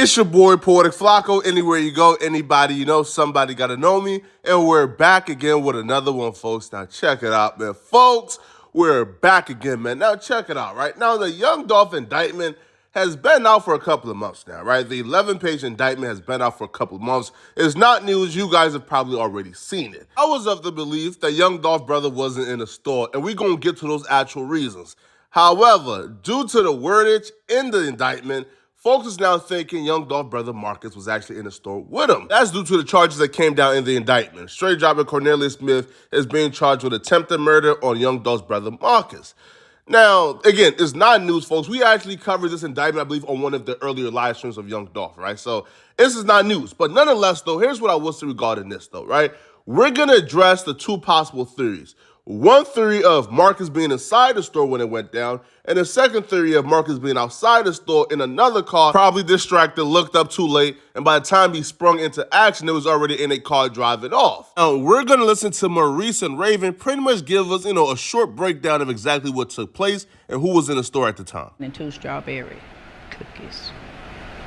It's your boy, Poetik Flakko. Anywhere you go, anybody you know, somebody gotta know me. And we're back again with another one, folks. Now, check it out, man. Folks, we're back again, man. Now, check it out, right? Now, the Young Dolph indictment has been out for a couple of months now, right? The 11-page indictment has been out for a couple of months. It's not news. You guys have probably already seen it. I was of the belief that Young Dolph brother wasn't in the store, and we're going to get to those actual reasons. However, due to the wordage in the indictment, folks is now thinking Young Dolph brother Marcus was actually in the store with him. That's due to the charges that came down in the indictment. Straight dropping Cornelius Smith is being charged with attempted murder on Young Dolph's brother Marcus. Now, again, it's not news, folks. We actually covered this indictment, I believe, on one of the earlier live streams of Young Dolph, right? So this is not news. But nonetheless, though, here's what I will say regarding this, though, right? We're going to address the two possible theories. One theory of Marcus being inside the store when it went down, and the second theory of Marcus being outside the store in another car, probably distracted, looked up too late, and by the time he sprung into action, it was already in a car driving off. Now, we're going to listen to Maurice and Raven pretty much give us, a short breakdown of exactly what took place and who was in the store at the time. And 2 strawberry cookies.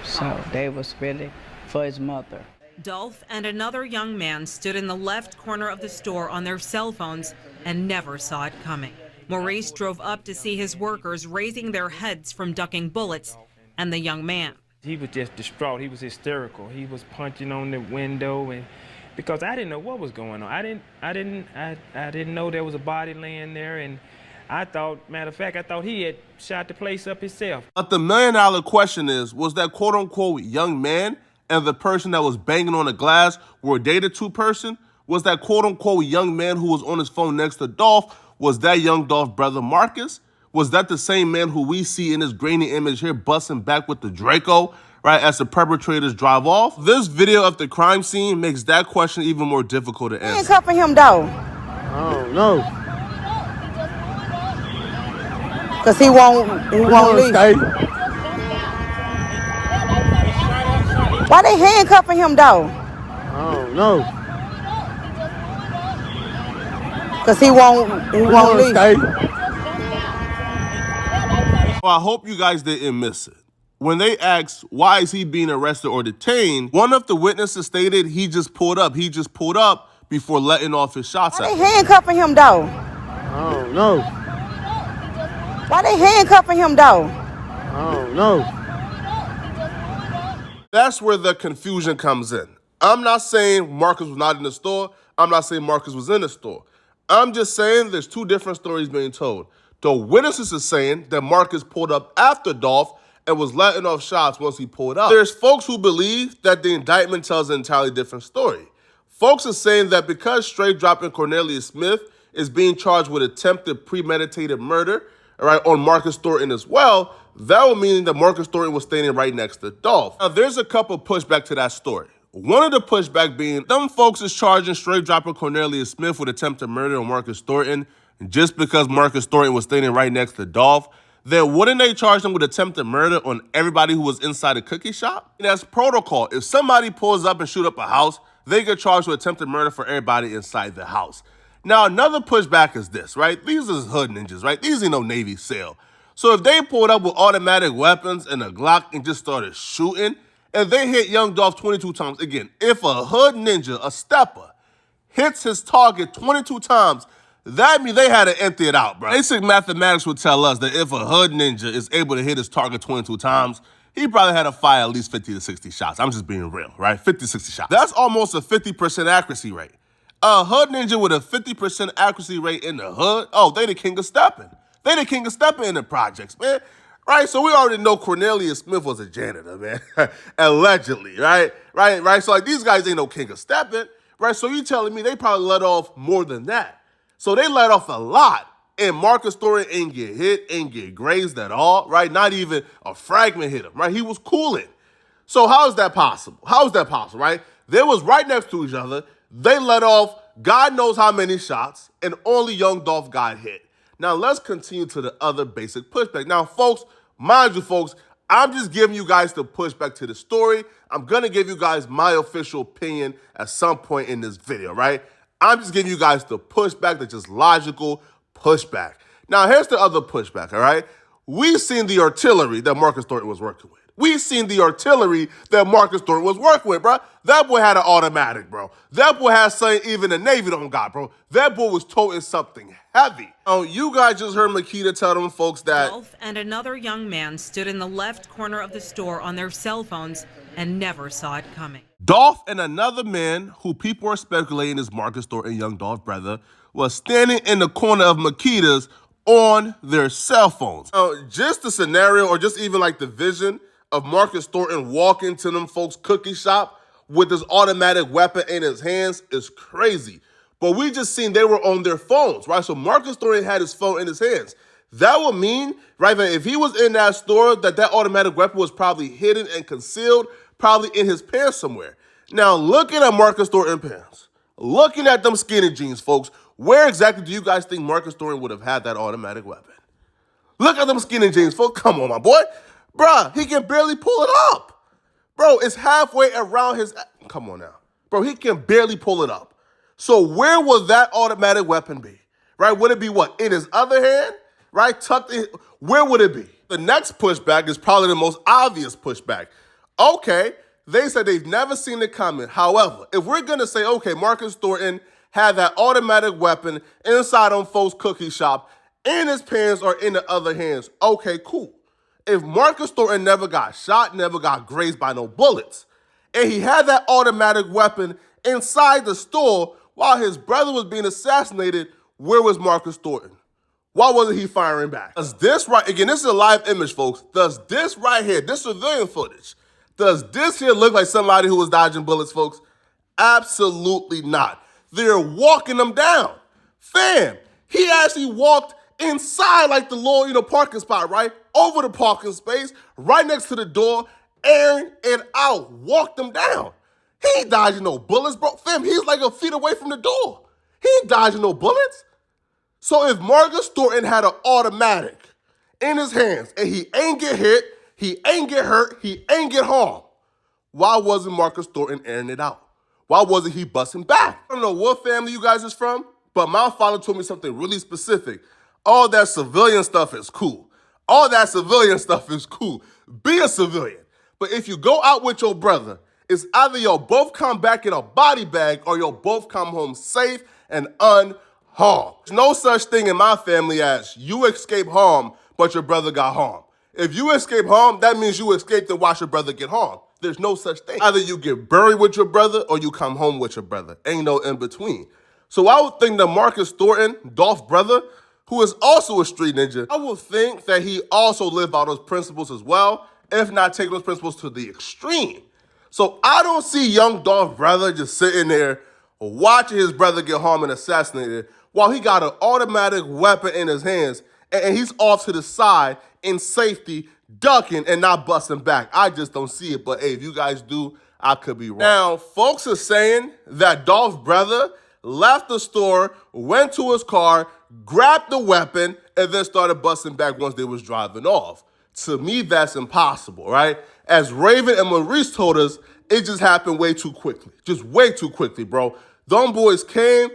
So they was really for his mother. Dolph and another young man stood in the left corner of the store on their cell phones and never saw it coming. Maurice drove up to see his workers raising their heads from ducking bullets and the young man. He was just distraught. He was hysterical. He was punching on the window, and because I didn't know what was going on. I didn't know there was a body laying there, and I thought, matter of fact, I thought he had shot the place up himself. But the million-dollar question is, was that quote-unquote young man and the person that was banging on the glass were they the two person? Was that quote-unquote young man who was on his phone next to Dolph, was that Young Dolph brother Marcus? Was that the same man who we see in this grainy image here busting back with the Draco, right, as the perpetrators drive off? This video of the crime scene makes that question even more difficult to answer. He ain't cuffing him, though. I don't know. Because he won't leave. Stay. Why they handcuffing him, though? I don't know. Because he won't leave. Stay. Well, I hope you guys didn't miss it. When they asked why is he being arrested or detained, one of the witnesses stated he just pulled up. He just pulled up before letting off his shots Why at they him. handcuffing him, though? I don't know. Why they handcuffing him, though? I don't know. That's where the confusion comes in. I'm not saying Marcus was not in the store. I'm not saying Marcus was in the store. I'm just saying there's two different stories being told. The witnesses are saying that Marcus pulled up after Dolph and was letting off shots once he pulled up. There's folks who believe that the indictment tells an entirely different story. Folks are saying that because straight dropping Cornelius Smith is being charged with attempted premeditated murder, all right, on Marcus Thornton as well, that would mean that Marcus Thornton was standing right next to Dolph. Now, there's a couple pushback to that story. One of the pushback being, them folks is charging straight dropping Cornelius Smith with attempted murder on Marcus Thornton just because Marcus Thornton was standing right next to Dolph. Then wouldn't they charge them with attempted murder on everybody who was inside the cookie shop? That's protocol. If somebody pulls up and shoot up a house, they get charged with attempted murder for everybody inside the house. Now, another pushback is this, right? These is hood ninjas, right? These ain't no Navy SEAL. So if they pulled up with automatic weapons and a Glock and just started shooting, and they hit Young Dolph 22 times, again, if a hood ninja, a stepper, hits his target 22 times, that means they had to empty it out, bro. Basic mathematics would tell us that if a hood ninja is able to hit his target 22 times, he probably had to fire at least 50 to 60 shots. I'm just being real, right? 50 to 60 shots. That's almost a 50% accuracy rate. A hood ninja with a 50% accuracy rate in the hood, oh, they the king of stepping. They the king of stepping in the projects, man. Right? So we already know Cornelius Smith was a janitor, man. Allegedly, right? So like these guys ain't no king of stepping, right? So you telling me they probably let off more than that. So they let off a lot. And Marcus Thornton ain't get hit, ain't get grazed at all, right? Not even a fragment hit him, right? He was cooling. So how is that possible? How is that possible, right? They was right next to each other. They let off God knows how many shots, and only Young Dolph got hit. Now, let's continue to the other basic pushback. Now, folks, mind you, folks, I'm just giving you guys the pushback to the story. I'm going to give you guys my official opinion at some point in this video, right? I'm just giving you guys the pushback, that's just logical pushback. Now, here's the other pushback, all right? We've seen the artillery that Marcus Thornton was working with. We seen the artillery that Marcus Thornton was working with, bro. That boy had an automatic, bro. That boy had something even the Navy don't got, bro. That boy was toting something heavy. You guys just heard Makeda tell them folks that Dolph and another young man stood in the left corner of the store on their cell phones and never saw it coming. Dolph and another man who people are speculating is Marcus Thornton, Young Dolph brother, was standing in the corner of Makeda's on their cell phones. Just the scenario or just even like the vision of Marcus Thornton walking to them folks' cookie shop with this automatic weapon in his hands is crazy. But we just seen they were on their phones, right? So Marcus Thornton had his phone in his hands. That would mean, right, that if he was in that store, that automatic weapon was probably hidden and concealed, probably in his pants somewhere. Now, looking at Marcus Thornton pants, looking at them skinny jeans, folks, where exactly do you guys think Marcus Thornton would have had that automatic weapon? Look at them skinny jeans, folks. Come on, my boy. Bruh, he can barely pull it up. Bro, it's halfway around his... Come on now. Bro, he can barely pull it up. So where would that automatic weapon be? Right? Would it be what? In his other hand? Right? Tucked in... Where would it be? The next pushback is probably the most obvious pushback. Okay, they said they've never seen it coming. However, if we're going to say, okay, Marcus Thornton had that automatic weapon inside on folks' cookie shop, in his pants or in the other hands, okay, cool. If Marcus Thornton never got shot, never got grazed by no bullets, and he had that automatic weapon inside the store while his brother was being assassinated, where was Marcus Thornton? Why wasn't he firing back? Does this right, again, this is a live image, folks. Does this right here, this civilian footage, does this here look like somebody who was dodging bullets, folks? Absolutely not. They're walking them down. Fam, he actually walked inside like the little, parking spot, right? Over the parking space, right next to the door, airing it out. Walked them down. He ain't dodging no bullets, bro. Fam, he's like a feet away from the door. He ain't dodging no bullets. So if Marcus Thornton had an automatic in his hands and he ain't get hit, he ain't get hurt, he ain't get harmed, why wasn't Marcus Thornton airing it out? Why wasn't he busting back? I don't know what family you guys is from, but my father told me something really specific. All that civilian stuff is cool. All that civilian stuff is cool. Be a civilian. But if you go out with your brother, it's either you'll both come back in a body bag or you'll both come home safe and unharmed. There's no such thing in my family as you escape harm, but your brother got harmed. If you escape harm, that means you escaped and watch your brother get harmed. There's no such thing. Either you get buried with your brother or you come home with your brother. Ain't no in between. So I would think that Marcus Thornton, Dolph's brother, who is also a street ninja, I would think that he also lived by those principles as well, if not taking those principles to the extreme. So I don't see Young Dolph's brother just sitting there watching his brother get harmed and assassinated while he got an automatic weapon in his hands and he's off to the side in safety, ducking and not busting back. I just don't see it. But hey, if you guys do, I could be wrong. Now, folks are saying that Dolph's brother left the store, went to his car, grabbed the weapon, and then started busting back once they was driving off. To me, that's impossible, right? As Raven and Maurice told us, it just happened way too quickly. Just way too quickly, bro. Them boys came,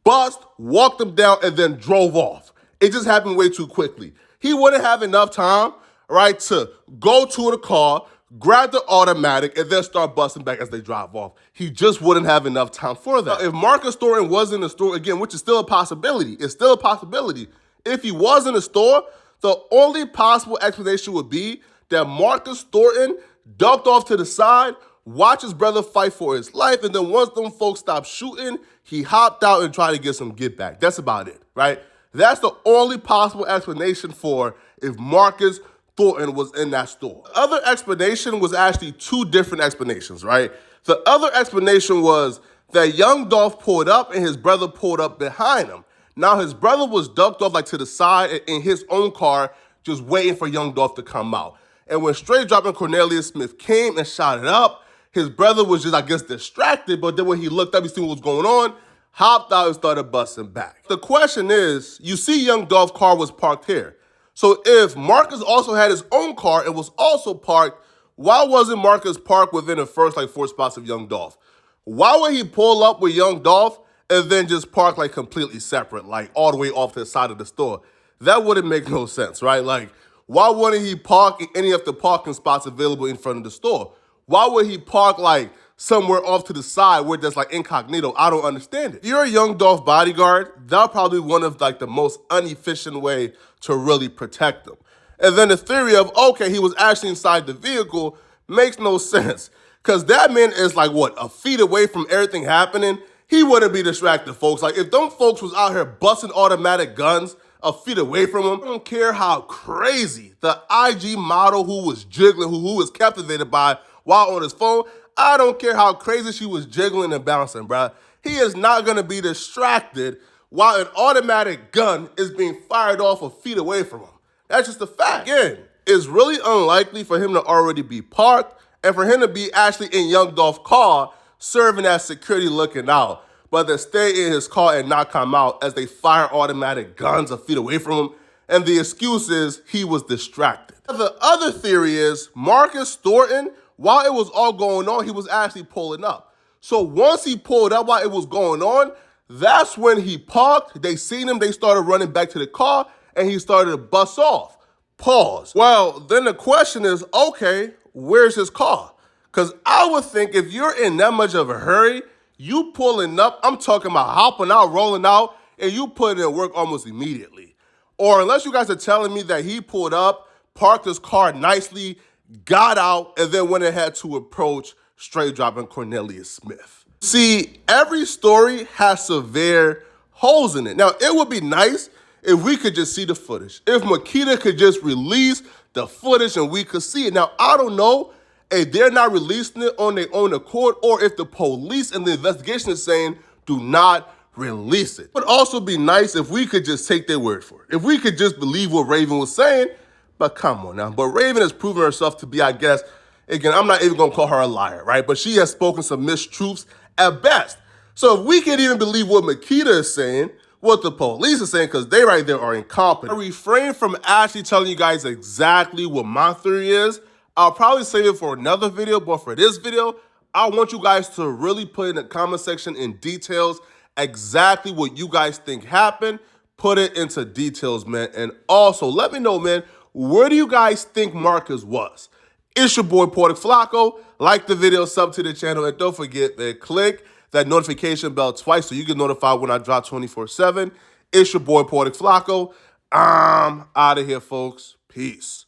bust, walked them down, and then drove off. It just happened way too quickly. He wouldn't have enough time, right, to go to the car, grab the automatic, and then start busting back as they drive off. He just wouldn't have enough time for that. If Marcus Thornton was in the store, again, which is still a possibility, it's still a possibility. If he was in the store, the only possible explanation would be that Marcus Thornton ducked off to the side, watched his brother fight for his life, and then once them folks stopped shooting, he hopped out and tried to get some get back. That's about it, right? That's the only possible explanation for if Marcus Thornton was in that store. The other explanation was actually two different explanations, right? The other explanation was that Young Dolph pulled up and his brother pulled up behind him. Now his brother was ducked off like to the side in his own car, just waiting for Young Dolph to come out. And when straight dropping Cornelius Smith came and shot it up, his brother was just, I guess, distracted, but then when he looked up, he seen what was going on, hopped out and started busting back. The question is, you see Young Dolph's car was parked here. So if Marcus also had his own car and was also parked, why wasn't Marcus parked within the first 4 spots of Young Dolph? Why would he pull up with Young Dolph and then just park completely separate, all the way off to the side of the store? That wouldn't make no sense, right? why wouldn't he park in any of the parking spots available in front of the store? Why would he park like somewhere off to the side where there's like incognito? I don't understand it. If you're a Young Dolph bodyguard, that's probably one of like the most inefficient way to really protect them. And then the theory of, okay, he was actually inside the vehicle makes no sense. Because that man is like, what, a feet away from everything happening? He wouldn't be distracted, folks. Like, if them folks was out here busting automatic guns a feet away from him, I don't care how crazy the IG model who was jiggling, who was captivated by while on his phone, I don't care how crazy she was jiggling and bouncing, bruh. He is not gonna be distracted while an automatic gun is being fired off a feet away from him. That's just a fact. Again, it's really unlikely for him to already be parked and for him to be actually in Young Dolph's car serving as security looking out, but to stay in his car and not come out as they fire automatic guns a feet away from him, and the excuse is he was distracted. The other theory is Marcus Thornton, while it was all going on, he was actually pulling up. So once he pulled up while it was going on, that's when he parked, they seen him, they started running back to the car, and he started to bust off. Pause. Well, then the question is, okay, where's his car? Because I would think if you're in that much of a hurry, you pulling up, I'm talking about hopping out, rolling out, and you putting in work almost immediately. Or unless you guys are telling me that he pulled up, parked his car nicely, got out, and then went ahead to approach straight dropping Cornelius Smith. See, every story has severe holes in it. Now, it would be nice if we could just see the footage. If Makeda could just release the footage and we could see it. Now, I don't know if they're not releasing it on their own accord or if the police and the investigation is saying do not release it. It would also be nice if we could just take their word for it. If we could just believe what Raven was saying, but come on now. But Raven has proven herself to be, I guess, again, I'm not even gonna call her a liar, right? But she has spoken some mistruths at best. So if we can't even believe what Makeda is saying, what the police are saying, because they right there are incompetent. I refrain from actually telling you guys exactly what my theory is. I'll probably save it for another video, but for this video, I want you guys to really put in the comment section in details exactly what you guys think happened. Put it into details, man. And also, let me know, man, where do you guys think Marcus was? It's your boy, Poetik Flakko. Like the video, sub to the channel, and don't forget, man, click that notification bell twice so you get notified when I drop 24/7. It's your boy, Poetik Flakko. I'm out of here, folks. Peace.